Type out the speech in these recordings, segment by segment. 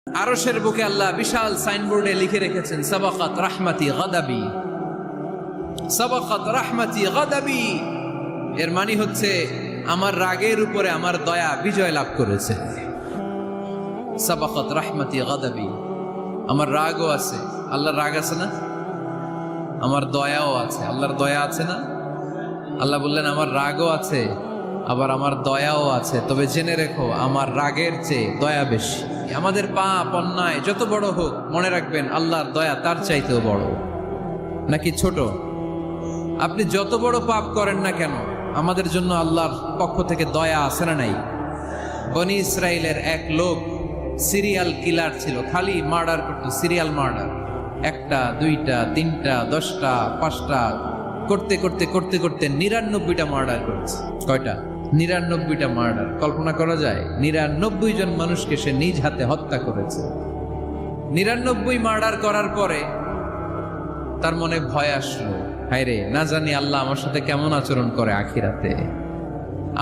আরশের বুকে আল্লাহ বিশাল সাইনবোর্ডে লিখে রেখেছেন সাবাকাত রাহমাতি গাদাবি, সাবাকাত রাহমাতি গাদাবি। এর মানে হচ্ছে আমার রাগের উপরে আমার দয়া বিজয় লাভ করেছে। সাবাকাত রাহমাতি গাদাবি, আমার রাগও আছে, আল্লাহর রাগ আছে না? আমার দয়াও আছে, আল্লাহর দয়া আছে না? আল্লাহ বললেন আমার রাগও আছে আবার আমার দয়াও আছে, তবে জেনে রেখো আমার রাগের চেয়ে দয়া বেশি। আমাদের পাপ অন্যায় যত বড় হোক মনে রাখবেন আল্লাহর দয়া তার চাইতেও বড়। নাকি ছোট? আপনি যত বড় পাপ করেন না কেন আমাদের জন্য আল্লাহর পক্ষ থেকে দয়া আছে না নাই? বনি ইসরাইলের এক লোক সিরিয়াল কিলার ছিল, খালি মার্ডার করতো, সিরিয়াল মার্ডার। একটা, দুইটা, তিনটা, 10টা, 5টা করতে করতে করতে করতে 99টা মার্ডার করেছে। কয়টা? 99টা মার্ডার। কল্পনা করা যায়? 99 জন মানুষকে সে নিজ হাতে হত্যা করেছে। 99 মার্ডার করার পরে তার মনে ভয় আসলো, হায়রে না জানি আল্লাহ আমার সাথে কেমন আচরণ করে আখিরাতে।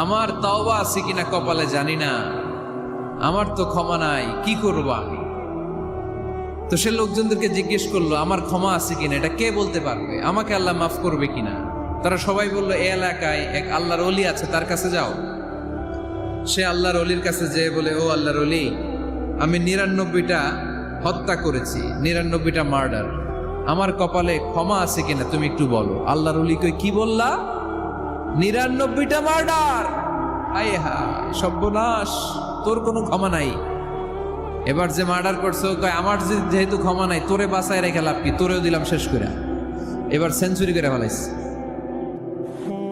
আমার তাওবা আছে কিনা কপালে জানি না, আমার তো ক্ষমা নাই, কি করবো আমি? তো সে লোকজনদেরকে জিজ্ঞেস করলো আমার ক্ষমা আছে কিনা, এটা কে বলতে পারবে? আমাকে আল্লাহ মাফ করবে কিনা? তারা সবাই বললো এই এলাকায় এক আল্লাহর ওলি আছে, তার কাছে যাও। সে আল্লাহর ওলির কাছে যেয়ে বলে, ও আল্লাহর ওলি, আমি 99টা হত্যা করেছি, 99টা মার্ডার, আমার কপালে ক্ষমা আছে কিনা তুমি একটু বলো। আল্লাহর ওলি কই, কি বললা? 99টা মার্ডার? আয় হায় সর্বনাশ, তোর কোনো ক্ষমা নাই। এবার যে মার্ডার করছো কয় আমার যেহেতু ক্ষমা নাই, তোরে বাঁচায় রেখে লাভ কি, তোরেও দিলাম শেষ করে। এবার সেঞ্চুরি করে ফেলাইছে।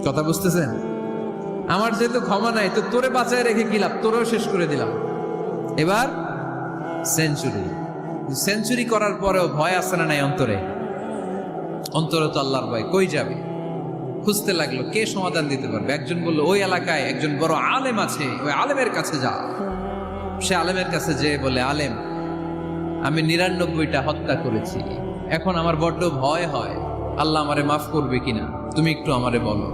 কথা বুঝতেছেন? আমার যেহেতু ক্ষমা নাই তো তোরে বাঁচায় রেখে কি লাভ, তোরেও শেষ করে দিলাম। এবার সেঞ্চুরি। সেঞ্চুরি করার পরেও ভয় আসে না নাই অন্তরে? অন্তরে তো আল্লাহর ভয়, কই যাবে? খুঁজতে লাগলো কে সমাধান দিতে পারবে। একজন বললো ওই এলাকায় একজন বড় আলেম আছে, ওই আলেমের কাছে যা। সে আলেমের কাছে যেয়ে বলে, আলেম আমি 99টা হত্যা করেছি, এখন আমার বড্ড ভয় হয়, আল্লাহ আমারে মাফ করবে কিনা, তুমি একটু আমারে বলো।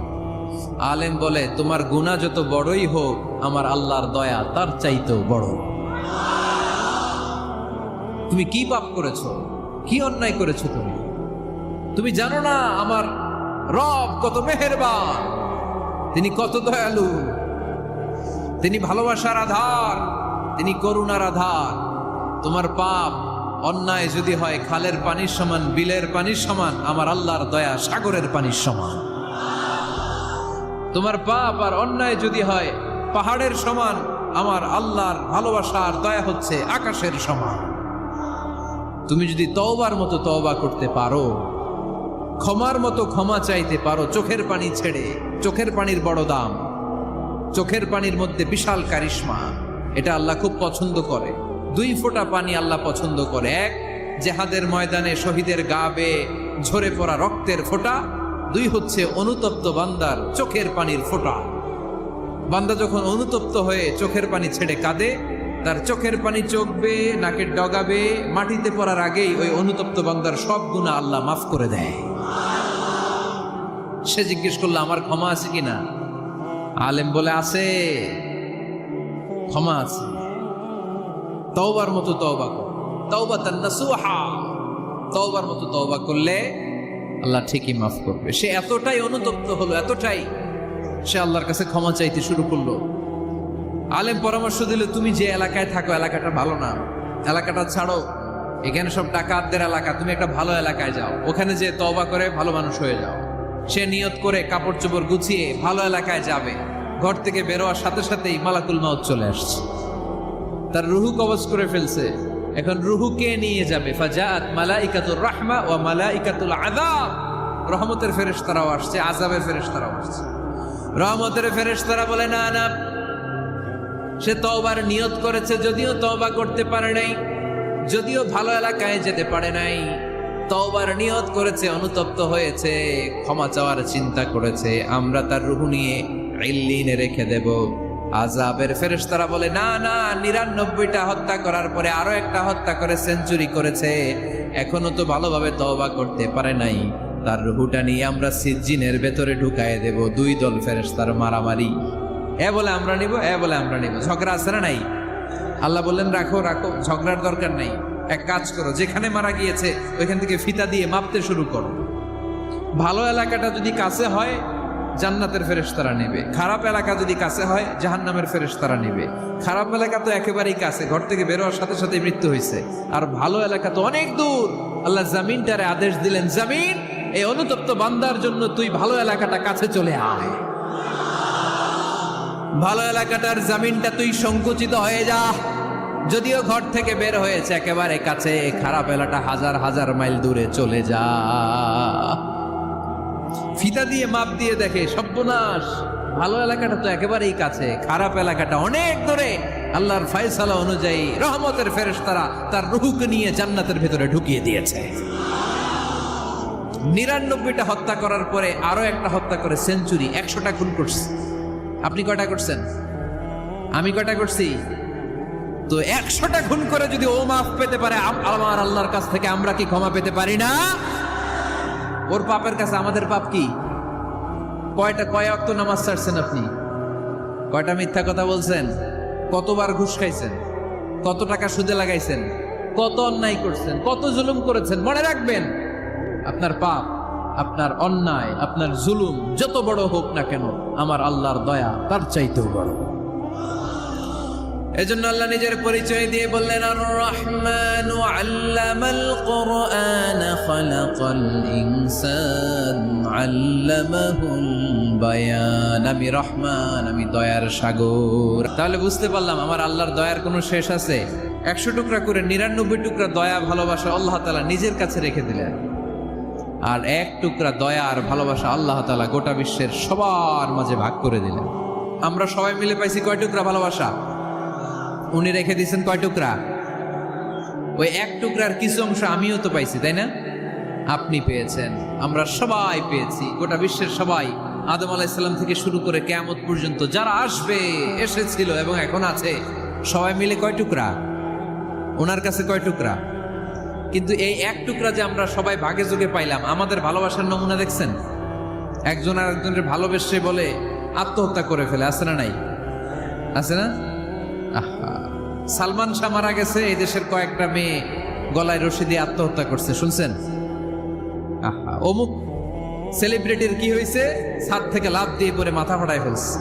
আলেম বলে, তোমার গুনাহ যত বড়ই হোক আমার আল্লাহর দয়া তার চাইতেও বড়। তুমি কি পাপ করেছো, কি অন্যায় করেছো? তুমি জানো না আমার রব কত মেহেরবান, তিনি কত দয়ালু, তিনি ভালোবাসার আধার, তিনি করুণার আধার। তোমার পাপ অন্যায় যদি হয় খালের পানির সমান, বিলের পানির সমান, আমার আল্লাহর দয়া সাগরের পানির সমান। তোমার পাপ আর অন্যায় যদি হয় পাহাড়ের সমান, আমার আল্লাহর ভালোবাসার দয়া হচ্ছে আকাশের সমান। তুমি যদি তওবার মতো তওবা করতে পারো, ক্ষমার মতো ক্ষমা চাইতে পারো, চোখের পানি ছেড়ে, চোখের পানির বড় দাম, চোখের পানির মধ্যে বিশাল কারিশমা, এটা আল্লাহ খুব পছন্দ করে। 2 ফোঁটা পানি আল্লাহ পছন্দ করে। এক, জেহাদের ময়দানে শহীদের গা বেয়ে ঝরে পড়া রক্তের ফোঁটা। 2 হচ্ছে অনুতপ্ত বান্দার চোখের পানির ফোঁটা। বান্দা যখন অনুতপ্ত হয়ে চোখের পানি ছেড়ে কাঁদে, তার চোখের পানি চোখ বেয়ে নাকের ডগা বেয়ে মাটিতে পড়ার আগেই ওই অনুতপ্ত বান্দার সব গুনাহ আল্লাহ মাফ করে দেয়। সে জিজ্ঞেস করলো আমার ক্ষমা আছে কিনা? আলেম বলে আছে, ক্ষমা আছে। তওবার মতো তওবা কর, তাওবাতান নাসুহা, তওবার মতো তওবা করলে আল্লাহ ঠিকই মাফ করবে। সে এতটাই অনুতপ্ত হলো, এতটাই, সে আল্লাহর কাছে ক্ষমা চাইতে শুরু করলো। আলেম পরামর্শ দিল, তুমি যে এলাকায় থাকো এলাকাটা ভালো না, এলাকাটা ছাড়ো, এখানে সব ডাকাতদের এলাকা, তুমি একটা ভালো এলাকায় যাও, ওখানে যে তওবা করে ভালো মানুষ হয়ে যাও। সে নিয়ত করে কাপড় চোপড় গুছিয়ে ভালো এলাকায় যাবে। ঘর থেকে বেরোয়ার সাথে সাথেই মালাকুল মাউত চলে আসছে, তার রুহু কবজ করে ফেলছে। এখন রুহু কে নিয়ে যাবে? ফাজাআত মালাইকাতুর রাহমা ওয়া মালাইকাতুল আযাব। রহমতের ফেরেশতারাও আসছে, আযাবের ফেরেশতারাও আসছে। রহমতের ফেরেশতারা বলে না না, সে তওবার নিয়ত করেছে, যদিও তওবা করতে পারে নাই, যদিও ভালো এলাকায় যেতে পারে নাই, তওবার নিয়ত করেছে, অনুতপ্ত হয়েছে, ক্ষমা চাওয়ার চিন্তা করেছে, আমরা তার রুহু নিয়ে ইল্লিনে রেখে দেব। আযাবের ফেরেশতারা বলে না না, 99টা হত্যা করার পরে আরো একটা হত্যা করে সেঞ্চুরি করেছে, এখনো তো ভালোভাবে তওবা করতে পারে নাই, তার রুহুটা নিয়ে আমরা সিজ্জিনের ভেতরে ঢুকায় দেব। 2 দল ফেরেশতার মারামারি, এ বলে আমরা নিব, এ বলে আমরা নিব, ঝগড়া আছে না নাই? আল্লাহ বললেন রাখো রাখো, ঝগড়ার দরকার নেই। এক কাজ করো, যেখানে মারা গিয়েছে ওইখান থেকে ফিতা দিয়ে মাপতে শুরু করো। ভালো এলাকাটা যদি কাছে হয় জান্নাতের ফেরেশতারা নেবে, খারাপ এলাকা যদি কাছে হয় জাহান্নামের ফেরেশতারা নেবে। খারাপ এলাকা তো একেবারেই কাছে, ঘর থেকে বের হওয়ার সাথে সাথে মৃত্যু হয়েছে। আর ভালো এলাকা তো অনেক দূর। আল্লাহ জামিনটারে আদেশ দিলেন, জামিন এই অনুতপ্ত বান্দার জন্য তুই ভালো এলাকাটা কাছে চলে আয়। ভালো এলাকাটার জামিনটা তুই সংকুচিত হয়ে যা। যদিও ঘর থেকে বের হয়েছে একেবারে কাছে, খারাপ এলাকা হাজার হাজার মাইল দূরে চলে যা। ফিতা দিয়ে মাপ দিয়ে দেখে সর্বনাশ, ভালো এলাকাটা তো একেবারেই কাছে, খারাপ এলাকাটা অনেক দূরে। আল্লাহর ফয়সালা অনুযায়ী রহমতের ফেরেশতারা তার রূহকে নিয়ে জান্নাতের ভেতরে ঢুকিয়ে দিয়েছে। 99টা হত্যা করার পরে আরো একটা হত্যা করে সেঞ্চুরি, 100টা খুন করছে। আপনি কয়টা করছেন? আমি কয়টা করছি? তো 100টা খুন করে যদি ও মাফ পেতে পারে আমার আল্লাহর কাছ থেকে, আমরা কি ক্ষমা পেতে পারি না? ওর পাপের কাছে আমাদের পাপ কি? কয় ওয়াক্ত নামাজ ছাড়ছেন আপনি? কয়টা মিথ্যা কথা বলছেন? কতবার ঘুষ খাইছেন? কত টাকা সুদে লাগাইছেন? কত অন্যায় করছেন? কত জুলুম করেছেন? মনে রাখবেন, আপনার পাপ, আপনার অন্যায়, আপনার জুলুম যত বড় হোক না কেন, আমার আল্লাহর দয়া তার চাইতেও বড়। এজন্য আল্লাহ নিজের পরিচয় দিয়ে বললেন, আর রহমানু আল্লামাল কুরআন খালাকাল ইনসান আল্লামাহুল বায়ান। আমি রহমান, আমি দয়ার সাগর। তাহলে বুঝতে পারলাম আমার আল্লাহর দয়ার কোনো শেষ আছে? 100 টুকরা করে 99 টুকরা দয়া ভালোবাসা আল্লাহ তাআলা নিজের কাছে রেখে দিলেন, আর 1 টুকরা দয়া আর ভালোবাসা আল্লাহ তাআলা গোটা বিশ্বের সবার মাঝে ভাগ করে দিলেন। আমরা সবাই মিলে পাইছি কয় টুকরা ভালোবাসা? উনি রেখে দিয়েছেন কয় টুকরা? ওই 1 টুকরার কিছু অংশ আমিও তো পাইছি, তাই না? আপনি পেয়েছেন, আমরা সবাই পেয়েছি, গোটা বিশ্বের সবাই, আদম আলাইহিস সালাম থেকে শুরু করে কিয়ামত পর্যন্ত যারা আসবে, এসেছিল এবং এখন আছে, সবাই মিলে কয় টুকরা? ওনার কাছে কয় টুকরা? কিন্তু এই 1 টুকরা যে আমরা সবাই ভাগে যোগে পাইলাম, আমাদের ভালোবাসার নমুনা দেখছেন? একজন আর একজনের ভালোবেসে বলে আত্মহত্যা করে ফেলে, আছে না নাই? আছে না? আহা, সালমান শাহ মারা গেছে, এই দেশের কয়েকটা মেয়ে গলায় রশি দিয়ে আত্মহত্যা করছে, শুনছেন? আহা, অমুক সেলিব্রিটির কি হয়েছে, ছাদ থেকে লাফ দিয়ে পরে মাথা ফাটায় ফেলছে।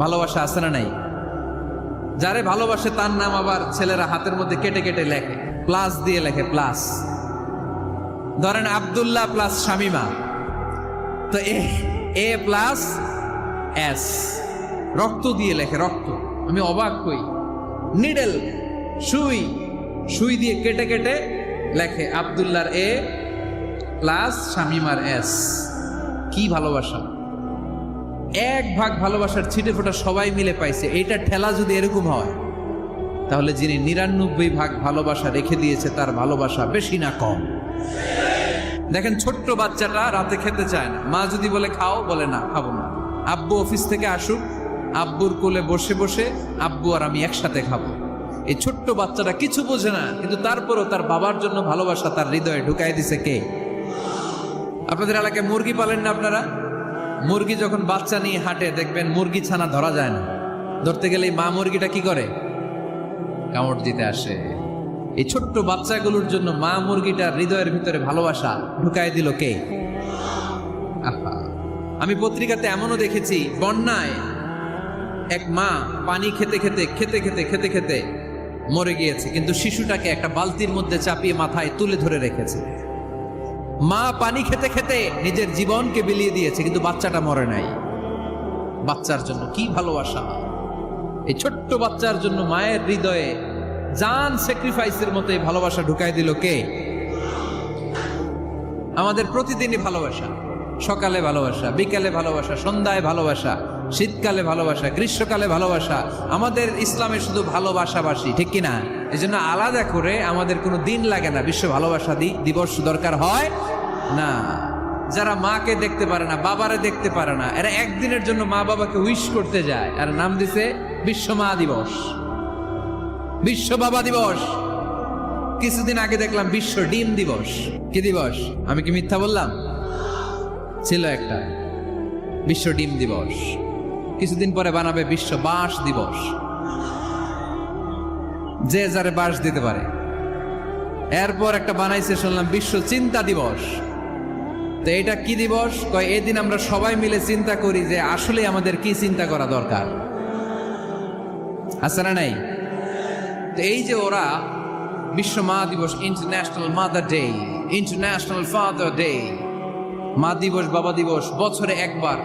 ভালোবাসা আছে না নাই? যারে ভালোবাসে তার নাম আবার ছেলেরা হাতের মধ্যে কেটে কেটে লেখে, প্লাস দিয়ে লেখে, প্লাস। ধরেন আব্দুল্লাহ প্লাস শামিমা, তো এ প্লাস এস, রক্ত দিয়ে লেখে, রক্ত। আমি অবাক হই, নিডেল, সুই দিয়ে কেটে কেটে লেখে আব্দুল্লাহর এ প্লাস শামিমার এস। কি ভালোবাসা! 1 ভাগ ভালোবাসার ছিটে ফোটা সবাই মিলে পাইছে। এইটা ঠেলা যদি এরকম হয়, তাহলে যিনি 99 ভাগ ভালোবাসা রেখে দিয়েছে তার ভালোবাসা বেশি না কম? দেখেন, ছোট্ট বাচ্চাটা রাতে খেতে চায় না, মা যদি বলে খাও, বলে না, খাবো না। আব্বু অফিস থেকে আসুক, আব্বুর কোলে বসে বসে আব্বু আর আমি একসাথে খাবো। এই ছোট্ট বাচ্চাটা কিছু বোঝে না, কিন্তু তারপরও তার বাবার জন্য ভালোবাসা তার হৃদয়ে ঢুকাই দিছে কে? আপনাদের এলাকায় মুরগি পালেন না আপনারা? মুরগি যখন বাচ্চা নিয়ে হাঁটে, দেখবেন মুরগি ছানা ধরা যায় না, ধরতে গেলে মা মুরগিটা কি করে? কামড় দিতে আসে। এই ছোট্ট বাচ্চাগুলোর জন্য মা মুরগিটার হৃদয়ের ভিতরে ভালোবাসা ঢুকাই দিল কে? আহা, আমি পত্রিকাতে এমনও দেখেছি, বন্যায় এক মা পানি খেতে খেতে মরে গিয়েছে, কিন্তু শিশুটাকে একটা বালতির মধ্যে চাপিয়ে মাথায় তুলে ধরে রেখেছে। মা পানি খেতে খেতে নিজের জীবনকে বিলিয়ে দিয়েছে, কিন্তু বাচ্চাটা মরে নাই। বাচ্চার জন্য কি ভালোবাসা! এই ছোট্ট বাচ্চার জন্য মায়ের হৃদয়ে জান স্যাক্রিফাইসের মতো এই ভালোবাসা ঢুকাই দিল কে? আমাদের প্রতিদিনই ভালোবাসা, সকালে ভালোবাসা, বিকালে ভালোবাসা, সন্ধ্যায় ভালোবাসা, শীতকালে ভালোবাসা, গ্রীষ্মকালে ভালোবাসা। আমাদের ইসলামে শুধু ভালোবাসাবাসী, ঠিক কিনা? এই জন্য আলাদা করে আমাদের কোনো দিন লাগে না, বিশ্ব ভালোবাসা দিবস দরকার হয় না। যারা মাকে দেখতে পারে না, বাবারে দেখতে পারে না, এরা একদিনের জন্য মা বাবাকে উইশ করতে যায়, আর নাম দিছে বিশ্ব মা দিবস, বিশ্ব বাবা দিবস। কিছুদিন আগে দেখলাম বিশ্ব ডিম দিবস। কি দিবস? আমি কি মিথ্যা বললাম? ছিল একটা বিশ্ব ডিম দিবস। কিছুদিন পরে বানাবে বিশ্ব বাঁশ দিবস। যে যারে বাস দিতে পারে। এরপর একটা বানাইছে শুনলাম বিশ্ব চিন্তা দিবস। তো এটা কি দিবস? কয় এই দিন আমরা সবাই মিলে চিন্তা করি যে আসলে আমাদের কি চিন্তা করা দরকার, আছে না নাই? তো এই যে ওরা বিশ্ব মা দিবস, international mother day, international father day, মা দিবস বাবা দিবস বছরে একবার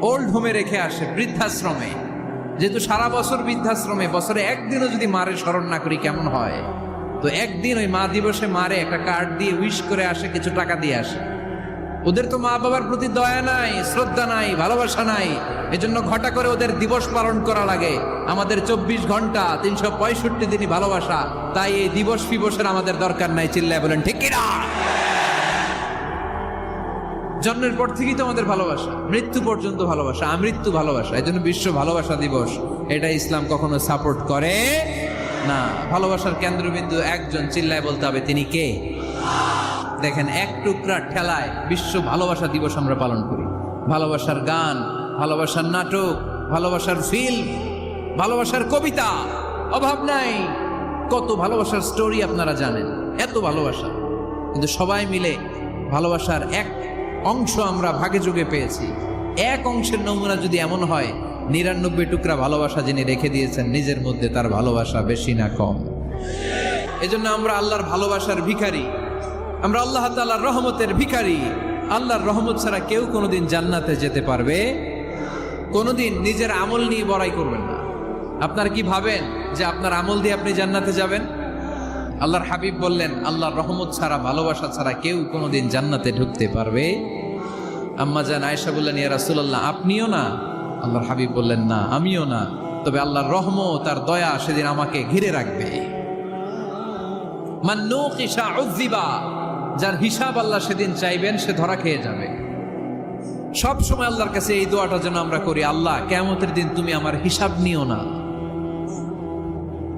ওল্ড হোমে রেখে আসে, বৃদ্ধাশ্রমে। যেহেতু সারা বছর বৃদ্ধাশ্রমে, বছরে একদিনও যদি মারে স্মরণ না করি কেমন হয়? তো একদিন ওই মা দিবসে মারে একটা কার্ড দিয়ে উইশ করে আসে, কিছু টাকা দিয়ে আসে। ওদের তো মা বাবার প্রতি দয়া নাই, শ্রদ্ধা নাই, ভালোবাসা নাই, এজন্য ঘটা করে ওদের দিবস পালন করা লাগে। আমাদের 24 ঘন্টা 365 দিনই ভালোবাসা, তাই এই দিবস ফিবসের আমাদের দরকার নাই। চিল্লায় বলেন ঠিক কিনা? জন্মের পর থেকেই তো আমাদের ভালোবাসা, মৃত্যু পর্যন্ত ভালোবাসা, আমৃত্যু ভালোবাসা। এই জন্য বিশ্ব ভালোবাসা দিবস, এটা ইসলাম কখনো সাপোর্ট করে না। ভালোবাসার কেন্দ্রবিন্দু একজন, চিল্লায় বলতে হবে তিনি কে? দেখেন, এক টুকরা ঠেলায় বিশ্ব ভালোবাসা দিবস আমরা পালন করি। ভালোবাসার গান, ভালোবাসার নাটক, ভালোবাসার ফিল্ম, ভালোবাসার কবিতা, অভাব নাই। কত ভালোবাসার স্টোরি আপনারা জানেন, এত ভালোবাসা। কিন্তু সবাই মিলে ভালোবাসার এক অংশ আমরা ভাগে যোগে পেয়েছি। এক অংশের নমুনা যদি এমন হয়, 99 টুকরা ভালোবাসা যিনি রেখে দিয়েছেন নিজের মধ্যে, তার ভালোবাসা বেশি না কম? এজন্য আমরা আল্লাহর ভালোবাসার ভিখারি, আমরা আল্লাহ তাআলার রহমতের ভিখারি। আল্লাহর রহমত ছাড়া কেউ কোনোদিন জান্নাতে যেতে পারবে? কোনোদিন নিজের আমল নিয়ে বড়াই করবেন না। আপনার কি ভাবেন যে আপনার আমল দিয়ে আপনি জান্নাতে যাবেন? আল্লাহর হাবিব বললেন, আল্লাহর রহমত ছাড়া, ভালোবাসা ছাড়া কেউ কোনোদিন জান্নাতে ঢুকতে পারবে? আম্মা জান আয়েশা বললেন, ইয়া রাসূলুল্লাহ, আপনিও না? আল্লাহর হাবিব বললেন, না, আমিও না, তবে আল্লাহর রহমত আর দয়া সেদিন আমাকে ঘিরে রাখবে। মান নুকিশা উযিবা, যার হিসাব আল্লাহ সেদিন চাইবেন সে ধরা খেয়ে যাবে। সব সময় আল্লাহর কাছে এই দোয়াটা যেন আমরা করি, আল্লাহ কিয়ামতের দিন তুমি আমার হিসাব নিও না,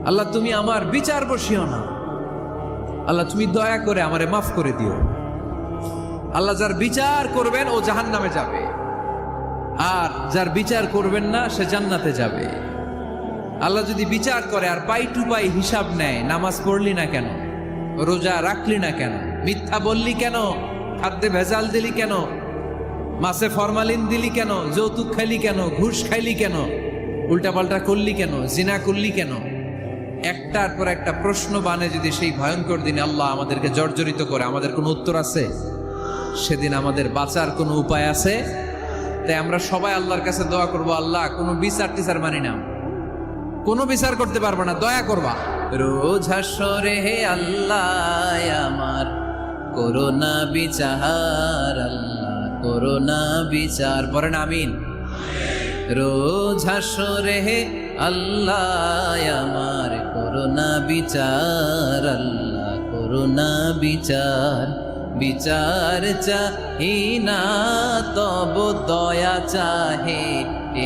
আল্লাহ তুমি আমার বিচার বসিও না, আল্লাহ তুমি দয়া করে আমারে মাফ করে দিও। আল্লাহ যার বিচার করবেন ও জাহান্নামে যাবে, আর যার বিচার করবেন না সে জান্নাতে যাবে। আল্লাহ যদি বিচার করে আর পাই টু পাই হিসাব নেয়, নামাজ পড়লি না কেন, রোজা রাখলি না কেন, মিথ্যা বললি কেন, খাদ্যে ভেজাল দিলি কেন, মাছে ফরমালিন দিলি কেন, যৌতুক খাইলি কেন, ঘুষ খাইলি কেন, উল্টাপাল্টা করলি কেন, জিনা করলি কেন, একটার পর একটা প্রশ্ন বানে যদি সেই ভয়ঙ্কর দিনে আল্লাহ আমাদেরকে জর্জরিত করে, আমাদের কোনো উত্তর আছে? সেদিন আমাদের বাঁচার কোনো উপায় আছে? তাই আমরা সবাই আল্লাহর কাছে দোয়া করবো, আল্লাহ কোনো বিচার টিচার মানি না, কোনো বিচার করতে পারবো না, দয়া করবা। রোজ হাসরে হে আল্লাহ আমার করোনা বিচার, আল্লাহ করোনা বিচার, পড়েন আমিন। রোজ হাসরে হে আল্লাহ আমার করোনা বিচার, আল্লাহ করোনা বিচার, বিচার চাহি না তব দয়া চাহে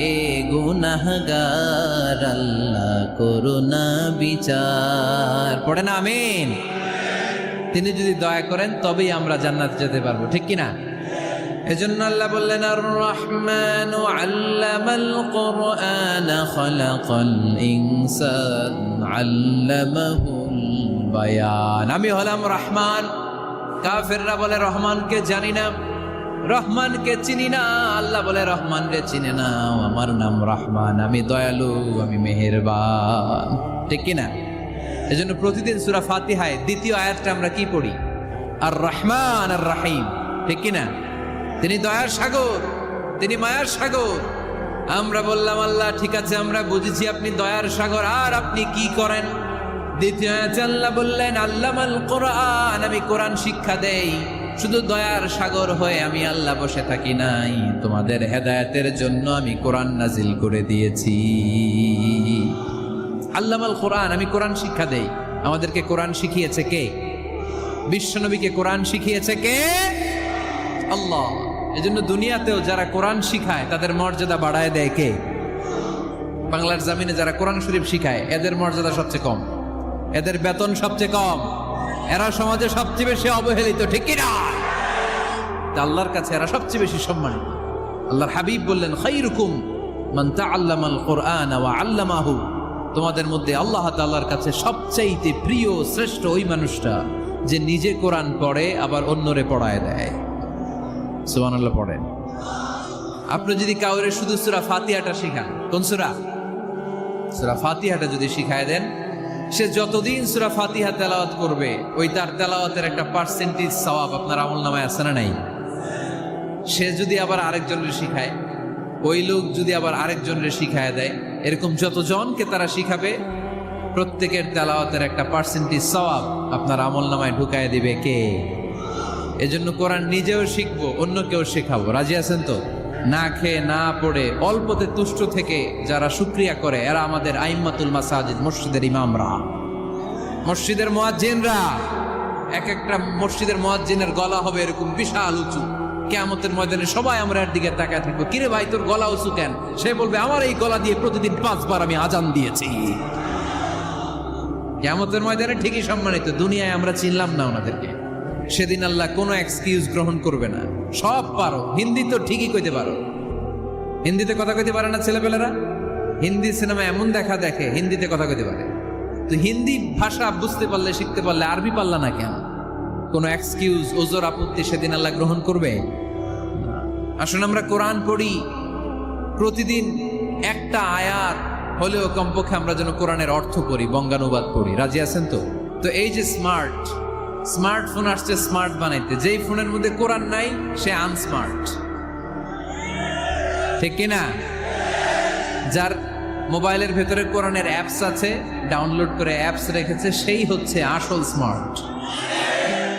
এ গুনাহগার, আল্লাহ করোনা বিচার, পড়েন আমিন। তিনি যদি দয়া করেন তবেই আমরা জান্নাতে যেতে পারবো, ঠিক কিনা? এজন্য আল্লাহ বললেন, আর রহমান আল্লামাল কুরআন খালাকাল ইনসান আল্লামাহুল বায়ান। আমি হলাম রহমান। কাফেররা বলে রহমানকে জানি না, রহমানকে চিনি না। আল্লাহ বলে রহমান রে চিনে না, আমার নাম রহমান, আমি দয়ালু, আমি মেহেরবান, ঠিক কিনা? এজন্য প্রতিদিন সূরা ফাতিহায় দ্বিতীয় আয়াতটা আমরা কি পড়ি? আর রহমান আর রাহিম, ঠিক কিনা? তিনি দয়ার সাগর, তিনি মায়ার সাগর। আমরা বললাম, আল্লাহ ঠিক আছে, আমরা বুঝেছি আপনি দয়ার সাগর, আর আপনি কি করেন? দ্বিতীয় আয়াতে আল্লাহ বললেন, আল্লামাল কোরআন, আমি কোরআন শিক্ষা দেই। শুধু দয়ার সাগর হয়ে আমি আল্লাহ বসে থাকি নাই, তোমাদের হেদায়েতের জন্য আমি কোরআন নাজিল করে দিয়েছি। আল্লামাল কোরআন, আমি কোরআন শিক্ষা দেই। আমাদেরকে কোরআন শিখিয়েছে কে? বিশ্বনবীকে কোরআন শিখিয়েছে কে? আল্লাহ। এজন্য দুনিয়াতেও যারা কোরআন শিখায় তাদের মর্যাদা বাড়ায় দেয় কে? বাংলার জমিনে যারা কোরআন শরীফ শিখায় এদের মর্যাদা সবচেয়ে কম, এদের বেতন সবচেয়ে কম, এরা সমাজে সবচেয়ে বেশি অবহেলিত, ঠিক কিনা? আল্লাহর কাছে এরা সবচেয়ে বেশি সম্মানিত। আল্লাহর হাবিব বললেন, খায়রুকুম মান তাআল্লামাল কুরআন ওয়া আল্লামাহু, তোমাদের মধ্যে আল্লাহ তাআলার কাছে সবচাইতে প্রিয় শ্রেষ্ঠ ওই মানুষটা যে নিজে কোরআন পড়ে আবার অন্যরে পড়ায় দেয়। সুবহানাল্লাহ পড়েন। আপনি যদি কাউরে শুধু সূরা ফাতিহাটা শিখান, কোন সূরা? সূরা ফাতিহাটা যদি শিখায় দেন, সে যতদিন সূরা ফাতিহা তেলাওয়াত করবে ওই তার তেলাওয়াতের একটা পার্সেন্টেজ সওয়াব আপনার আমলনামায় আছে না নাই? সে যদি আবার আরেকজনের শিখায়, ওই লোক যদি আবার আরেকজনের শিখায় দেয়, এরকম যতজনকে তারা শিখাবে প্রত্যেকের তেলাওয়াতের একটা পার্সেন্টেজ সওয়াব আপনার আমলনামায় ঢুকায় দিবে কে? এজন্য কোরআন নিজেও শিখবো, অন্যকেও শেখাবো। রাজি আছেন তো? না খেয়ে না পড়ে অল্পতে তুষ্ট থেকে যারা শুকরিয়া করে এরা আমাদের আইম্মাতুল মাসাজিদ, মসজিদের ইমামরা, মসজিদের মুয়াজ্জিনরা। এক একটা মসজিদের মুয়াজ্জিনের গলা হবে এরকম বিশাল উঁচু। কিয়ামতের ময়দানে সবাই আমরা এর দিকে তাকায় থাকবো, কিরে ভাই তোর গলা উঁচু কেন? সে বলবে আমার এই গলা দিয়ে প্রতিদিন 5 বার আমি আজান দিয়েছি। কিয়ামতের ময়দানে ঠিকই সম্মানিত, দুনিয়ায় আমরা চিনলাম না ওনাদেরকে। সেদিন আল্লাহ কোনো এক্সকিউজ গ্রহণ করবে না। সব পারো, হিন্দি তো ঠিকই কইতে পারো। হিন্দিতে কথা কইতে পারে না ছেলেপেলেরা? হিন্দি সিনেমা এমন দেখা দেখে হিন্দিতে কথা কইতে পারে। তো হিন্দি ভাষা বুঝতে পারলে, শিখতে পারলে আরবি পারলা না কেন? কোনো এক্সকিউজ, ওজর, আপত্তি সেদিন আল্লাহ গ্রহণ করবে? আসুন আমরা কোরআন পড়ি, প্রতিদিন একটা আয়াত হলেও কমপক্ষে আমরা যেন কোরআনের অর্থ পড়ি, বঙ্গানুবাদ পড়ি। রাজি আছেন তো? তো এই যে স্মার্টফোন আসছে স্মার্ট বানাইতে, যেই ফোনের মধ্যে কোরআন নাই সে আনস্মার্ট, ঠিক কিনা? যার মোবাইলের ভেতরে কোরআনের অ্যাপস আছে, ডাউনলোড করে অ্যাপস রেখেছে, সেই হচ্ছে আসল smart.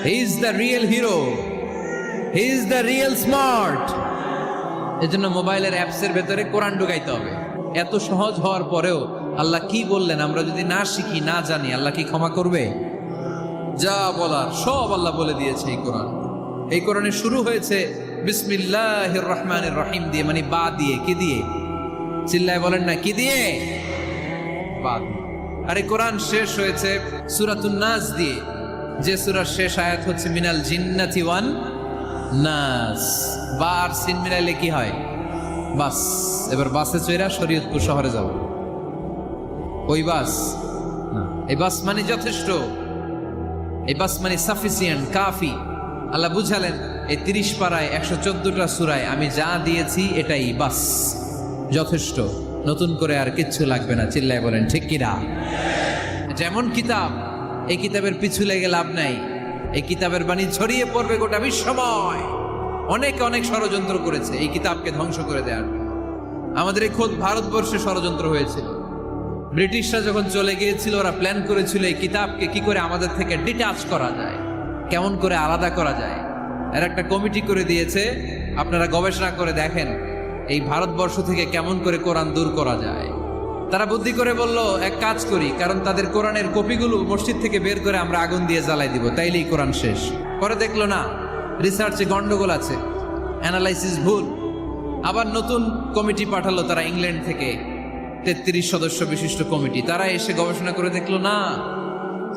He is the real hero, he is the real smart. এজন্য মোবাইলের অ্যাপসের ভেতরে কোরআন ঢুকাইতে হবে। এত সহজ হওয়ার পরেও আল্লাহ কি বললেন আমরা যদি না শিখি, না জানি, আল্লাহ কি ক্ষমা করবে? যা বলার সব আল্লাহ বলে দিয়েছে এই কোরআন। এই কোরআনে শুরু হয়েছে বিসমিল্লাহির রহমানির রহিম দিয়ে, মানে বা দিয়ে। কি দিয়ে? চিল্লায় বলেন না, কি দিয়ে? বা দিয়ে। আর এই কোরআন শেষ হয়েছে সূরাতুন নাস দিয়ে, যে সূরার শেষ আয়াত হচ্ছে মিনাল জিন্নাতি ওয়ান নাস। বা আর সিন মিলাইলে কি হয়? বাস। এবার বাসে চড়া শরীয়তপুর শহরে যাব। ওই বাস না, এই বাস মানে যথেষ্ট, এই বাস মানে সাফিসিয়েন্ট, কাফি। আল্লাহ বুঝালেন এই 30 পারায় 114টা সূরায় আমি যা দিয়েছি এটাই বাস, যথেষ্ট, নতুন করে আর কিচ্ছু লাগবে না। চিল্লায় বলেন ঠিক কিনা? যেমন কিতাব, এই কিতাবের পিছু লেগে লাভ নাই। এই কিতাবের বাণী ছড়িয়ে পড়বে গোটা বিশ্বময়। অনেকে অনেক ষড়যন্ত্র করেছে এই কিতাবকে ধ্বংস করে দেওয়ার। আমাদের এই খোদ ভারতবর্ষে ষড়যন্ত্র হয়েছিল। ব্রিটিশরা যখন চলে গিয়েছিল, ওরা প্ল্যান করেছিল এই কিতাবকে কি করে আমাদের থেকে ডিটাচ করা যায়, কেমন করে আলাদা করা যায়। এর একটা কমিটি করে দিয়েছে, আপনারা গবেষণা করে দেখেন এই ভারতবর্ষ থেকে কেমন করে কোরআন দূর করা যায়। তারা বুদ্ধি করে বলল এক কাজ করি, কারণ তাদের কোরআনের কপিগুলো মসজিদ থেকে বের করে আমরা আগুন দিয়ে জ্বালাই দিব, তাইলেই কোরআন শেষ। পরে দেখলো না, রিসার্চে গন্ডগোল আছে, অ্যানালাইসিস ভুল। আবার নতুন কমিটি পাঠালো তারা ইংল্যান্ড থেকে, 33 সদস্য বিশিষ্ট কমিটি। তারা এসে গবেষণা করে দেখলো না,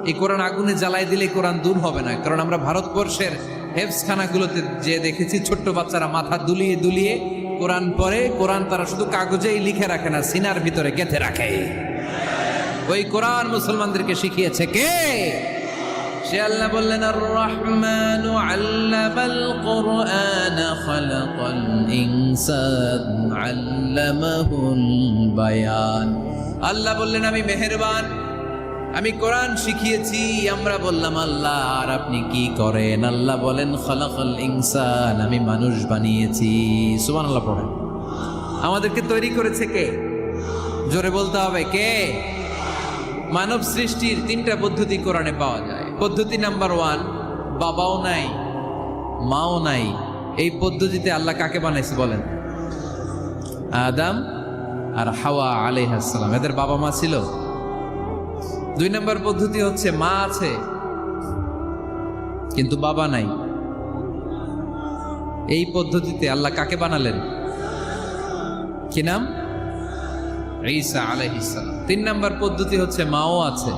এই কোরআন আগুনে জ্বালাই দিলে কোরআন দূর হবে না। কারণ আমরা ভারতবর্ষের হেফজখানাগুলোতে যে দেখেছি ছোট্ট বাচ্চারা মাথা দুলিয়ে দুলিয়ে কোরআন পড়ে। কোরআন তারা শুধু কাগজেই লিখে রাখে না, সিনার ভিতরে গেঁথে রাখে। ওই কোরআন মুসলমানদেরকে শিখিয়েছে কে? সে আল্লাহ বললেন আর রহমানু আল্লামাল কুরআন খালাকাল ইনসান আল্লামাহুল বায়ান। আল্লাহ বললেন আমি মেহেরবান, আমি কোরআন শিখিয়েছি। আমরা বললাম আল্লাহ আর আপনি কি করেন? আল্লাহ বলেন খালাকাল ইনসান, আমি মানুষ বানিয়েছি। সুবহানাল্লাহ পড়েন। আমাদেরকে তৈরি করেছে কে? জোরে বলতে হবে কে? মানব সৃষ্টির 3টা পদ্ধতি কোরআনে পাওয়া যায়। পদ্ধতি নাম্বার 1, বাবাও নাই মাও নাই। এই পদ্ধতিতে আল্লাহ কাকে বানাইছে বলেন? আদম আর হাওয়া আলাইহিস সালাম, এদের বাবা মা ছিল। 2 নম্বর পদ্ধতি হচ্ছে মা আছে কিন্তু বাবা নাই। এই পদ্ধতিতে আল্লাহ কাকে বানালেন? কি নাম? ঈসা আলাইহিস সালাম। 3 নম্বর পদ্ধতি হচ্ছে মাও আছে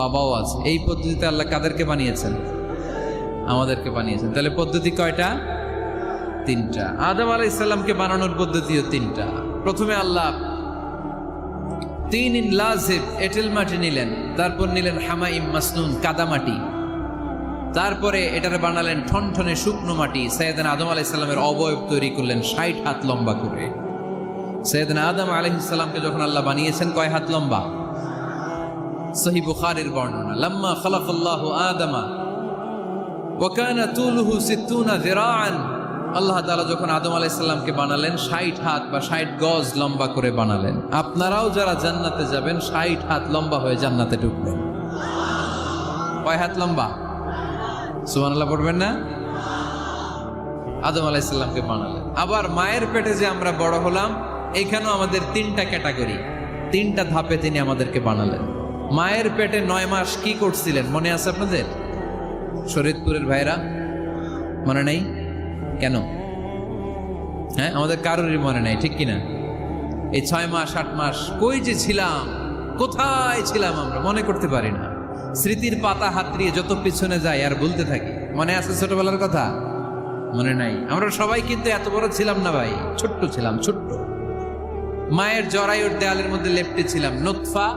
বাবাও আছে। এই পদ্ধতিতে আল্লাহ কাদেরকে বানিয়েছেন? আমাদেরকে বানিয়েছেন। তাহলে পদ্ধতি কয়টা? 3টা। আদম আলাইহিস সালামকে বানানোর পদ্ধতিও 3টা। প্রথমে আল্লাহ তিনিন লাজিব এঁটেল মাটি নিলেন, তারপর নিলেন হামাইম মাসনুন কাদামাটি, তারপরে এটারে বানালেন ঠনঠনে শুকনো মাটি। সৈয়দনা আদম আলাইহিস সালামের অবয়ব তৈরি করলেন 60 হাত লম্বা করে। সৈয়দনা আদম আলাইহিস সালামকে যখন আল্লাহ বানিয়েছেন কয় হাত লম্বা? সহিহ বুখারীর বর্ণনা, লাম্মা খালাকাল্লাহু আদামা ওয়া কানা তুলুহু 60 যিরাআন। আল্লাহ তাআলা যখন আদম আলাইহিস সালামকে বানালেন 60 হাত বা 60 গজ লম্বা করে বানালেন। আপনারাও যারা জান্নাতে যাবেন 60 হাত লম্বা হয়ে জান্নাতে ঢুকবেন। কয় হাত লম্বা? সুবহানাল্লাহ পড়বেন না? আদম আলাইহিস সালামকে বানালেন। আবার মায়ের পেটে যে আমরা বড় হলাম, এখানেও আমাদের 3টা ক্যাটাগরি, 3টা ধাপে তিনি আমাদেরকে বানালেন। মায়ের পেটে 9 মাস কি করছিলেন মনে আছে আপনাদের? শরীয়তপুরের ভাইরা মনে নেই কেন? হ্যাঁ, আমাদের কারোরই মনে নাই, ঠিক কিনা? এই 6 মাস 8 মাস কই যে ছিলাম, কোথায় ছিলাম আমরা মনে করতে পারি না। স্মৃতির পাতা হাতড়িয়ে যত পিছনে যাই আর বলতে থাকি। মনে আছে ছোটবেলার কথা? মনে নাই। আমরা সবাই কিন্তু এত বড় ছিলাম না ভাই, ছোট্ট ছিলাম, ছোট্ট। মায়ের জরায়ুর দেয়ালের মধ্যে লেপ্টে ছিলাম। নুতফা,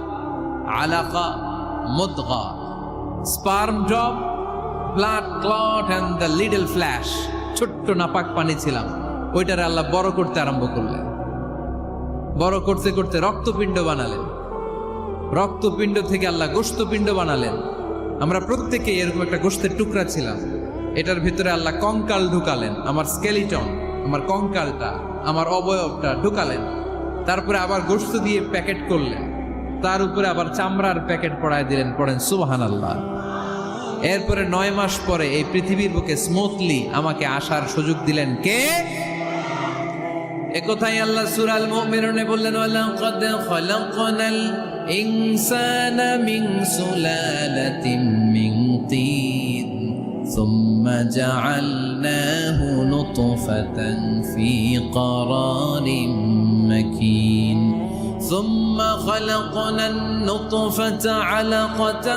আলাকা, মুদগা, sperm drop, blood clot and the little flesh. ছোট্ট নাপাক পানি ছিলাম। ওইটারে আল্লাহ বড় করতে আরম্ভ করলেন। বড় করতে করতে রক্তপিণ্ড বানালেন। রক্তপিণ্ড থেকে আল্লাহ গোশতপিণ্ড বানালেন। আমরা প্রত্যেকে এরকম একটা গোশতের টুকরা ছিলাম। এটার ভিতরে আল্লাহ কঙ্কাল ঢুকালেন, আমার স্কেলিটন, আমার কঙ্কালটা, আমার অবয়বটা ঢুকালেন। তারপরে আবার গোশত দিয়ে প্যাকেট করলেন, তার উপরে আবার চামড়ার প্যাকেট পড়ায় দিলেন। পড়েন সুবহানাল্লাহ। এরপরে 9 মাস পরে এই পৃথিবীর বুকে স্মুথলি আমাকে আসার সুযোগ দিলেন কে? একথাই আল্লাহ সূরা আল মুমিনুনে বললেন, ওয়ালাকাদ খালাকনাল ইনসানা মিন সুলালাতিন মিন তিন সুম্মা জাআলনাহু নুতফাতান ফি ক্বারারিন মাকিন ثم خلقنا النطفة علقة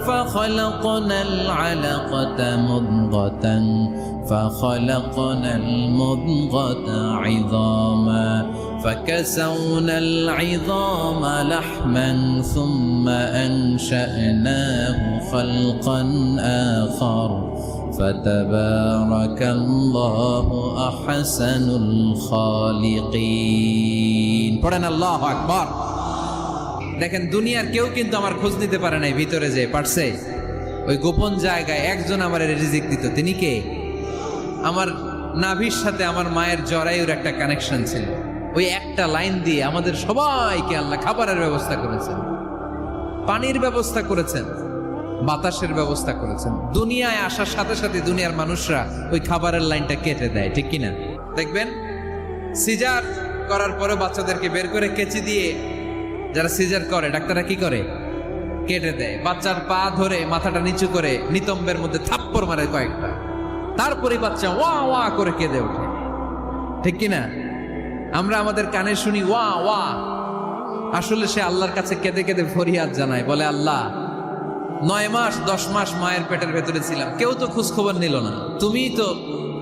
فخلقنا العلقة مضغة فخلقنا المضغة عظاما فكسونا العظام لحما ثم أنشأناه خلقا آخر فتبارك الله أحسن الخالقين। পড়েন আল্লাহু আকবার। দেখেন, দুনিয়ার কেউ কিন্তু আমার খোঁজ নিতে পারে নাই ভিতরে যে পারছে। ওই গোপন জায়গায় একজন আমার রিজিক দিত। তিনি কে? আমার নাভির সাথে আমার মায়ের জরায়ুর একটা কানেকশন ছিল। ওই একটা লাইন দিয়ে আমাদের সবাইকে আল্লাহ খাবারের ব্যবস্থা করেছেন, পানির ব্যবস্থা করেছেন, বাতাসের ব্যবস্থা করেছেন। দুনিয়ায় আসার সাথে সাথে দুনিয়ার মানুষরা ওই খাবারের লাইনটা কেটে দেয়, ঠিক কিনা? দেখবেন সিজার করার পরে বাচ্চাদেরকে বের করে কেচি দিয়ে যারা সিজার করে ডাক্তাররা কি করে? কেটে দেয়। বাচ্চার পা ধরে মাথাটা নিচু করে নিতম্বের মধ্যে থাপ্পড় মারে কয়েকটা, তারপরে বাচ্চা ওয়া ওয়া করে কেঁদে ওঠে, ঠিক কিনা? আমরা আমাদের কানে শুনি ওয়া ওয়া, আসলে সে আল্লাহর কাছে কেঁদে কেঁদে ফরিয়াদ জানায়, বলে আল্লাহ 9 মাস 10 মাস মায়ের পেটের ভেতরে ছিলাম, কেউ তো খোঁজ খবর নিল না। তুমিই তো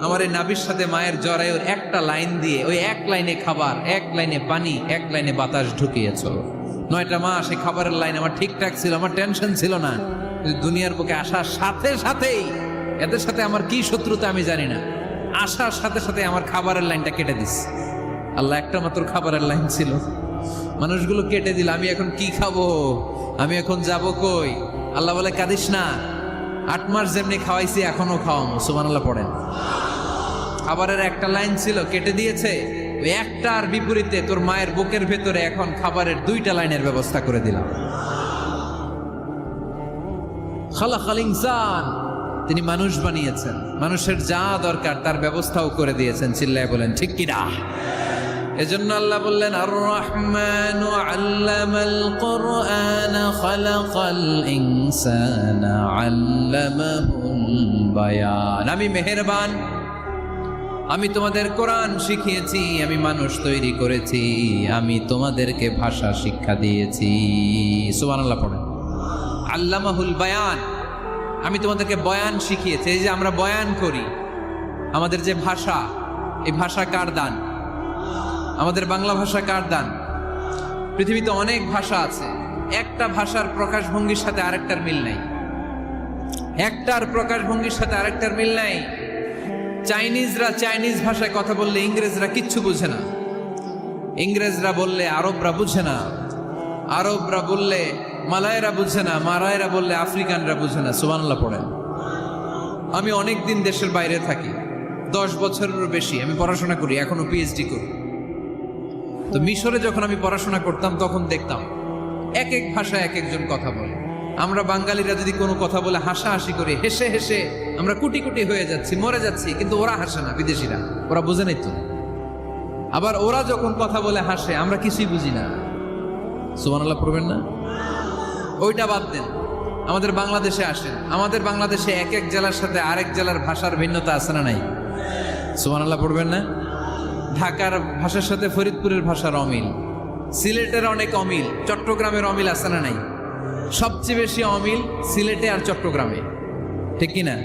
আমার এই নাভির সাথে মায়ের জরায়ুর একটা লাইন দিয়ে ওই এক লাইনে খাবার, এক লাইনে পানি, এক লাইনে বাতাস ঢুকিয়েছো। 9টা মাস এই খাবারের লাইন আমার ঠিকঠাক ছিল, আমার টেনশন ছিল না। দুনিয়ার বুকে আসার সাথে সাথেই, এদের সাথে আমার কি শত্রুতা আমি জানি না, আসার সাথে সাথে আমার খাবারের লাইনটা কেটে দিস। আল্লাহ একটা মাত্র খাবারের লাইন ছিল, মানুষগুলো কেটে দিল। আমি এখন কি খাবো? আমি এখন যাব কই? আল্লাহ বলে কাঁদিস না, 8 মাস যেমনি খাওয়াইছি এখনো খাওয়াবো। সুবহানাল্লাহ পড়েন। খাবারের একটা লাইন ছিল, কেটে দিয়েছে। ওই একটার বিপরীতে তোর মায়ের বুকের ভেতরে এখন খাবারের 2টা লাইনের ব্যবস্থা করে দিলাম। খালাকাল ইনসান, তিনি মানুষ বানিয়েছেন, মানুষের যা দরকার তার ব্যবস্থাও করে দিয়েছেন। চিল্লায় বলেন ঠিক কিনা? এজন্য আল্লাহ বললেন, আর রহমানু আল্লামাল কুরআন খালাকাল ইনসানা আল্লামাহুল বায়ান। আমি মেহেরবান, আমি তোমাদের কোরআন শিখিয়েছি, আমি মানুষ তৈরি করেছি, আমি তোমাদেরকে ভাষা শিক্ষা দিয়েছি। সুবহানাল্লাহ পড়েন। আল্লামাহুল বায়ান, আমি তোমাদেরকে বয়ান শিখিয়েছি। এই যে আমরা বয়ান করি, আমাদের যে ভাষা, এই ভাষা কার দান? আমাদের বাংলা ভাষা কার দান? পৃথিবীতে অনেক ভাষা আছে, একটা ভাষার প্রকাশভঙ্গির সাথে আরেকটার মিল নাই। একটার প্রকাশভঙ্গির সাথে আরেকটার মিল নাই। চাইনিজরা চাইনিজ ভাষায় কথা বললে ইংরেজরা কিচ্ছু বুঝে না, ইংরেজরা বললে আরবরা বুঝে না, আরবরা বললে মালায়রা বুঝে না, মালায়রা বললে আফ্রিকানরা বুঝে না। সুবহানাল্লাহ পড়েন। আমি অনেক দিন দেশের বাইরে থাকি, 10 বছরেরও বেশি আমি পড়াশোনা করি, এখনো পিএইচডি করি। তো মিশরে যখন আমি পড়াশোনা করতাম তখন দেখতাম এক এক ভাষায় এক একজন কথা বলে। আমরা বাঙালিরা যদি কোনো কথা বলে হাসাহাসি করে হেসে হেসে আমরা কুটি কুটি হয়ে যাচ্ছি, মরে যাচ্ছি, কিন্তু ওরা হাসে না, বিদেশিরা, ওরা বুঝে নাই তো। আবার ওরা যখন কথা বলে হাসে আমরা কিছুই বুঝি না। সুবহানাল্লাহ পড়বেন না? ওইটা বাদ দেন, আমাদের বাংলাদেশে আসেন। আমাদের বাংলাদেশে এক এক জেলার সাথে আরেক জেলার ভাষার ভিন্নতা আছে না নাই? সুবহানাল্লাহ পড়বেন না? ঢাকার ভাষার সাথে ফরিদপুরের ভাষার অমিল, সিলেটের অনেক অমিল, চট্টগ্রামের অমিল আছে না নাই? সবচেয়ে বেশি অমিল সিলেটে আর চট্টগ্রামে, ঠিক কিনা?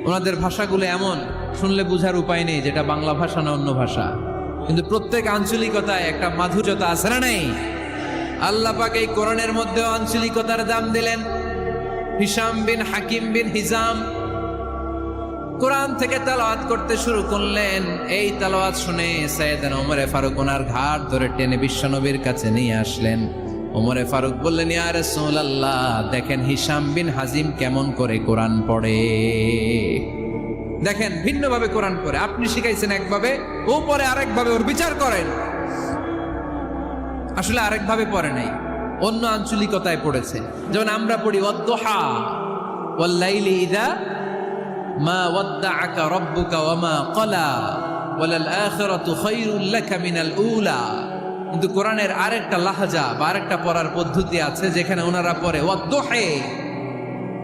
ওনাদের ভাষাগুলো এমন, শুনলে বুঝার উপায় নেই যেটা বাংলা ভাষা না অন্য ভাষা, কিন্তু প্রত্যেক আঞ্চলিকতায় একটা মাধুর্যতা আছে না নাই? আল্লাহ পাক এই কোরআনের মধ্যে আঞ্চলিকতার দাম দিলেন। হিশাম বিন হাকিম বিন হিজাম কোরআন থেকে তেলাওয়াত করতে শুরু করলেন। এই তেলাওয়াত শুনে সাইয়েদনা ওমরে ফারুক ওনার ঘাড় ধরে টেনে বিশ্বনবীর কাছে নিয়ে আসলেন। ওমরে ফারুক বললেন, ইয়া রাসূলুল্লাহ, দেখেন হিশাম বিন হাজিম কেমন করে কোরআন পড়ে, দেখেন ভিন্নভাবে কোরআন পড়ে। আপনি শিখাইছেন একভাবে, ও পড়ে আরেকভাবে, ওর বিচার করেন। আসলে আরেকভাবে পড়ে নাই, অন্য আঞ্চলিকতায় পড়েছে। যেমন আমরা পড়ি ওয়াদ-দুহা ওয়াল-লাইলি ইযা মা ওয়াদ্দাআকা রাব্বুকা ওয়া মা ক্বালা ওয়ালাল আখিরাতু খায়রুল লাকা মিনাল উলা। কিন্তু কোরআনের আরেকটা লাহাজা বা আরেকটা পড়ার পদ্ধতি আছে যেখানে ওনারা পড়ে ওয়াদ-দুহা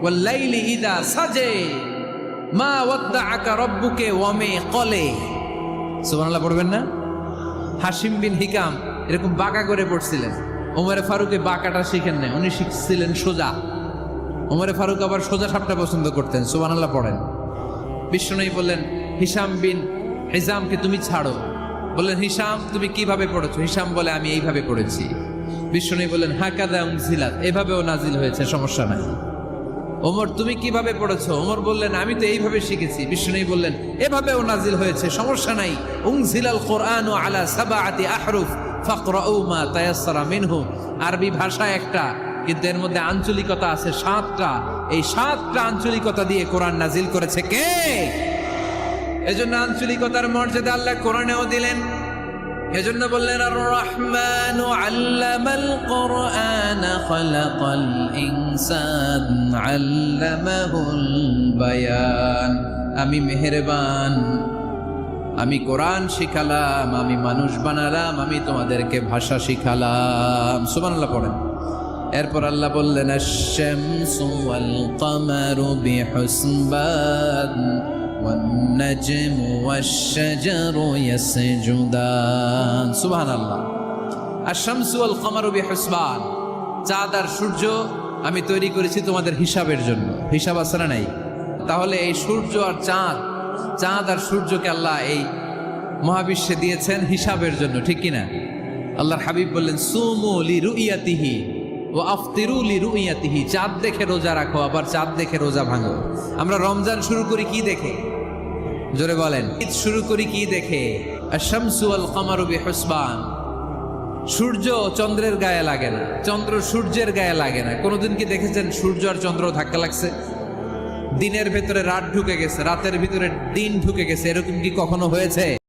ওয়াল-লাইলি ইযা সাজা মা ওয়াদ্দাআকা রাব্বুকা ওয়া মা ক্বালা। সুবহানাল্লাহ পড়বেন না? হাশিম বিন হিকাম এরকম বাঁকা করে পড়ছিলেন। ওমরে ফারুক এই বাঁকাটা শিখেন না, উনি শিখছিলেন সোজা। ওমরে ফারুক আবার সোজা সাপটা পছন্দ করতেন। সুবহানাল্লাহ পড়েন। বিশ্বনবী বললেন, হিশাম বিন হিজামকে তুমি ছাড়ো। বললেন, হিশাম তুমি কিভাবে পড়েছো? হিশাম বলে, আমি এইভাবে পড়েছি। বিশ্বনবী বললেন, হাকাযা উনজিলাত, এভাবেও নাজিল হয়েছে, সমস্যা নাই। ওমর তুমি কিভাবে পড়েছো? ওমর বললেন, আমি তো এইভাবে শিখেছি। বিশ্বনবী বললেন, এভাবেও নাজিল হয়েছে, সমস্যা নাই। উনজিলাল কুরআনু আলা সাবআতি আহরুফ ফাকরাউ মা তায়াসসারা মিনহু। আরবি ভাষা একটা, কিন্তু এর মধ্যে আঞ্চলিকতা আছে 7টা। এই 7টা আঞ্চলিকতা দিয়ে কোরআন নাজিল করেছে কে? এজন্য আঞ্চলিকতার মর্যাদা আল্লাহ কোরআনেও দিলেন। এজন্য বললেন, আর রহমানু আল্লামাল কোরআন খালাকাল ইনসান আল্লামাহুল বায়ান। আমি মেহেরবান, আমি কোরআন শিখালাম, আমি মানুষ বানালাম, আমি তোমাদেরকে ভাষা শিখালাম। সুবহানাল্লাহ পড়েন। এরপর আল্লাহ বললেন, আশ-শামসু ওয়াল কামারু বিহুসবান ওয়ান নাজমু ওয়াশ-শাজারু ইয়াসজুদান। সুবহানাল্লাহ। আশ-শামসু ওয়াল কামারু বিহুসবান, চাঁদ আর সূর্য আমি তৈরি করেছি তোমাদের হিসাবের জন্য। হিসাব আছে না নাই? তাহলে এই সূর্য আর চাঁদ, চাঁদ আর সূর্যকে আল্লাহ এই মহাবিশ্বে দিয়েছেন হিসাবের জন্য, ঠিক কিনা? আল্লাহর হাবিব বললেন, সুমু লিরুইয়াতিহি ওয়া আফতিরু লিরুইয়াতিহি। চাঁদ দেখে রোজা রাখো, আবার চাঁদ দেখে রোজা ভাঙো। আমরা রমজান শুরু করি কি দেখে? জোরে বলেন। ঈদ শুরু করি কি দেখে? আশ-শামসু ওয়াল কামারু বিহুসবান। সূর্য চন্দ্রের গায়ে লাগে না, চন্দ্র সূর্যের গায়ে লাগে না। কোনোদিন কি দেখেছেন সূর্য আর চন্দ্র ধাক্কা লাগছে? দিনের ভেতরে রাত ঢুকে গেছে, রাতের ভিতরে দিন ঢুকে গেছে, এরকম কি কখনো হয়েছে?